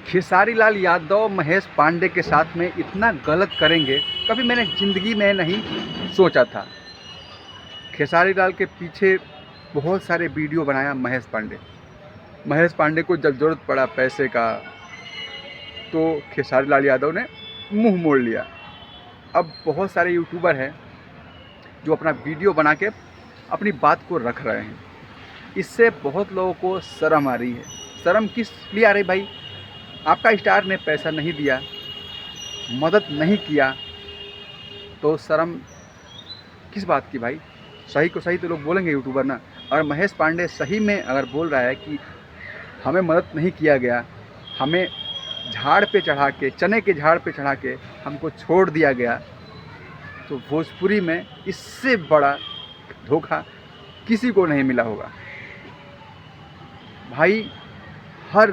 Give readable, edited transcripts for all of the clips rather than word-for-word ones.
खेसारी लाल यादव महेश पांडे के साथ में इतना गलत करेंगे कभी मैंने ज़िंदगी में नहीं सोचा था। खेसारी लाल के पीछे बहुत सारे वीडियो बनाया महेश पांडे को जब ज़रूरत पड़ा पैसे का तो खेसारी लाल यादव ने मुंह मोड़ लिया। अब बहुत सारे यूट्यूबर हैं जो अपना वीडियो बना के अपनी बात को रख रहे हैं। इससे बहुत लोगों को शर्म आ रही है। शर्म किस लिए आ रही भाई? आपका स्टार ने पैसा नहीं दिया, मदद नहीं किया, तो शर्म किस बात की भाई? सही को सही तो लोग बोलेंगे यूट्यूबर ना। और महेश पांडे सही में अगर बोल रहा है कि हमें मदद नहीं किया गया, हमें झाड़ पे चढ़ा के, चने के झाड़ पे चढ़ा के हमको छोड़ दिया गया, तो भोजपुरी में इससे बड़ा धोखा किसी को नहीं मिला होगा। भाई हर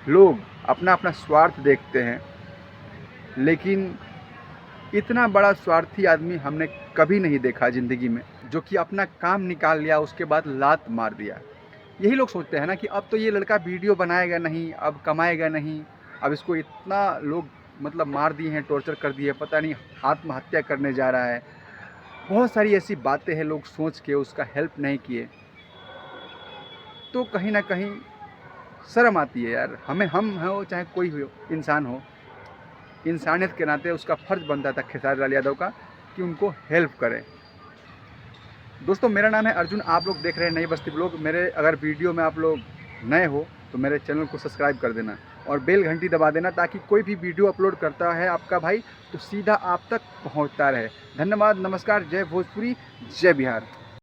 लोग अपना अपना स्वार्थ देखते हैं, लेकिन इतना बड़ा स्वार्थी आदमी हमने कभी नहीं देखा ज़िंदगी में, जो कि अपना काम निकाल लिया उसके बाद लात मार दिया। यही लोग सोचते हैं ना कि अब तो ये लड़का वीडियो बनाएगा नहीं, अब कमाएगा नहीं, अब इसको इतना लोग मतलब मार दिए हैं, टॉर्चर कर दिए, पता नहीं आत्महत्या करने जा रहा है। बहुत सारी ऐसी बातें हैं, लोग सोच के उसका हेल्प नहीं किए, तो कहीं ना कहीं शर्म आती है यार। हम हो चाहे कोई हो, इंसान हो, इंसानियत के नाते उसका फ़र्ज़ बनता था खेसारी लाल यादव का कि उनको हेल्प करें। दोस्तों मेरा नाम है अर्जुन, आप लोग देख रहे हैं नई बस्ती ब्लॉग। मेरे अगर वीडियो में आप लोग नए हो तो मेरे चैनल को सब्सक्राइब कर देना और बेल घंटी दबा देना, ताकि कोई भी वीडियो अपलोड करता है आपका भाई तो सीधा आप तक पहुंचता रहे। धन्यवाद, नमस्कार, जय भोजपुरी, जय बिहार।